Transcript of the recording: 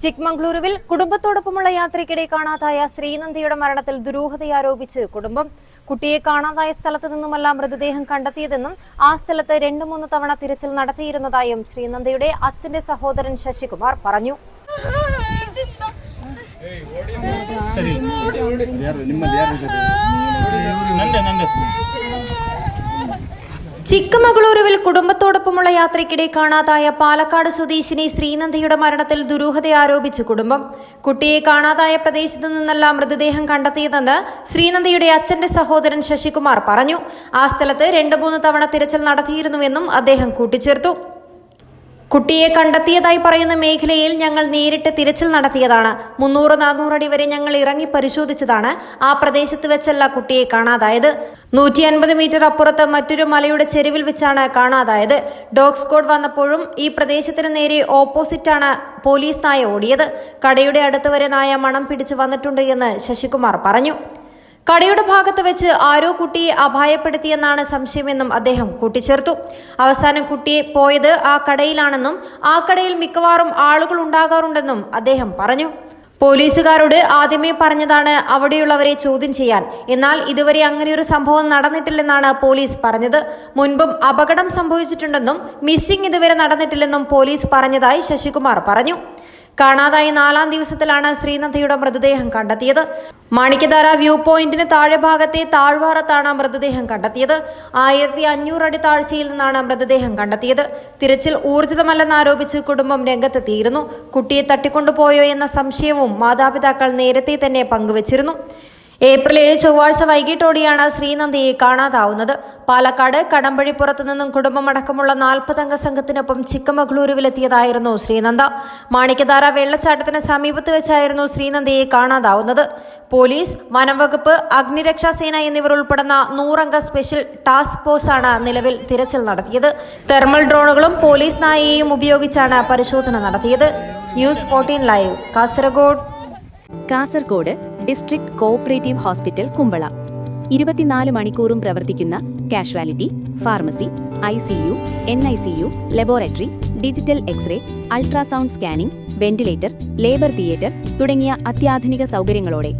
ചിക്മംഗ്ലൂരുവിൽ കുടുംബത്തോടൊപ്പമുള്ള യാത്രയ്ക്കിടെ കാണാതായ ശ്രീനന്ദിയുടെ മരണത്തിൽ ദുരൂഹതയാരോപിച്ച് കുടുംബം. കുട്ടിയെ കാണാതായ സ്ഥലത്തു നിന്നുമല്ല മൃതദേഹം കണ്ടെത്തിയതെന്നും ആ സ്ഥലത്ത് 2-3 തവണ തിരച്ചിൽ നടത്തിയിരുന്നതായും ശ്രീനന്ദിയുടെ അച്ഛന്റെ സഹോദരൻ ശശികുമാർ പറഞ്ഞു. ചിക്കമംഗളൂരുവിൽ കുടുംബത്തോടൊപ്പമുള്ള യാത്രയ്ക്കിടെ കാണാതായ പാലക്കാട് സ്വദേശിനി ശ്രീനന്ദിയുടെ മരണത്തിൽ ദുരൂഹത ആരോപിച്ച് കുടുംബം. കുട്ടിയെ കാണാതായ പ്രദേശത്തു നിന്നല്ല മൃതദേഹം കണ്ടെത്തിയതെന്ന് ശ്രീനന്ദിയുടെ അച്ഛന്റെ സഹോദരൻ ശശികുമാർ പറഞ്ഞു. ആ സ്ഥലത്ത് 2-3 തവണ തിരച്ചിൽ നടത്തിയിരുന്നുവെന്നും അദ്ദേഹം കൂട്ടിച്ചേർത്തു. കുട്ടിയെ കണ്ടെത്തിയതായി പറയുന്ന മേഖലയിൽ ഞങ്ങൾ നേരിട്ട് തിരച്ചിൽ നടത്തിയതാണ്. 300-400 അടി വരെ ഞങ്ങൾ ഇറങ്ങി പരിശോധിച്ചതാണ്. ആ പ്രദേശത്ത് വെച്ചല്ല കുട്ടിയെ കാണാതായത്. 150 മീറ്റർ അപ്പുറത്ത് മറ്റൊരു മലയുടെ ചെരുവിൽ വെച്ചാണ് കാണാതായത്. ഡോഗ് സ്ക്വാഡ് വന്നപ്പോഴും ഈ പ്രദേശത്തിന് നേരെ ഓപ്പോസിറ്റാണ് പോലീസ് നായ ഓടിയത്. കടയുടെ അടുത്ത് വരെ നായ മണം പിടിച്ച് വന്നിട്ടുണ്ട് എന്ന് ശശികുമാർ പറഞ്ഞു. കടയുടെ ഭാഗത്ത് വെച്ച് ആരോ കുട്ടിയെ അപായപ്പെടുത്തിയെന്നാണ് സംശയമെന്നും അദ്ദേഹം കൂട്ടിച്ചേർത്തു. അവസാനം കുട്ടിയെ പോയത് ആ കടയിലാണെന്നും ആ കടയിൽ മിക്കവാറും ആളുകൾ ഉണ്ടാകാറുണ്ടെന്നും അദ്ദേഹം പറഞ്ഞു. പോലീസുകാരോട് ആദ്യമേ പറഞ്ഞതാണ് അവിടെയുള്ളവരെ ചോദ്യം ചെയ്യാൻ. എന്നാൽ ഇതുവരെ അങ്ങനെയൊരു സംഭവം നടന്നിട്ടില്ലെന്നാണ് പോലീസ് പറഞ്ഞത്. മുൻപും അപകടം സംഭവിച്ചിട്ടുണ്ടെന്നും മിസ്സിംഗ് ഇതുവരെ നടന്നിട്ടില്ലെന്നും പോലീസ് പറഞ്ഞതായി ശശികുമാർ പറഞ്ഞു. കാണാതായ 4-ാം ദിവസത്തിലാണ് ശ്രീനന്ദിയുടെ മൃതദേഹം കണ്ടെത്തിയത്. മാണിക്യധാര വ്യൂ പോയിന്റിന് താഴെ ഭാഗത്തെ താഴ്വാരത്താണ് മൃതദേഹം കണ്ടെത്തിയത്. 1500 അടി താഴ്ചയിൽ നിന്നാണ് മൃതദേഹം കണ്ടെത്തിയത്. തിരച്ചിൽ ഊർജിതമല്ലെന്നാരോപിച്ച് കുടുംബം രംഗത്തെത്തിയിരുന്നു. കുട്ടിയെ തട്ടിക്കൊണ്ടുപോയോ എന്ന സംശയവും മാതാപിതാക്കൾ നേരത്തെ തന്നെ പങ്കുവച്ചിരുന്നു. ഏപ്രിൽ 7 ചൊവ്വാഴ്ച വൈകിട്ടോടെയാണ് ശ്രീനന്ദിയെ കാണാതാവുന്നത്. പാലക്കാട് കടമ്പഴിപ്പുറത്തു നിന്നും കുടുംബമടക്കമുള്ള 40 അംഗ സംഘത്തിനൊപ്പം ചിക്കമംഗളൂരുവിലെത്തിയതായിരുന്നു ശ്രീനന്ദ. മാണിക്യധാര വെള്ളച്ചാട്ടത്തിന് സമീപത്ത് വെച്ചായിരുന്നു ശ്രീനന്ദിയെ കാണാതാവുന്നത്. പോലീസ്, വനംവകുപ്പ്, അഗ്നിരക്ഷാസേന എന്നിവർ ഉൾപ്പെടുന്ന 100 അംഗ സ്പെഷ്യൽ ടാസ്ക് ഫോഴ്സാണ് നിലവിൽ തിരച്ചിൽ നടത്തിയത്. തെർമൽ ഡ്രോണുകളും പോലീസ് നായയെയും ഉപയോഗിച്ചാണ് പരിശോധന നടത്തിയത്. News 14 live Kasaragod district cooperative hospital Kumbla 24 മണിക്കൂറും പ്രവർത്തിക്കുന്ന casualty, pharmacy, ICU, NICU, laboratory, digital X-ray, ultrasound scanning, ventilator, labour theatre തുടങ്ങിയ അത്യാധുനിക സൗകര്യങ്ങളോടെ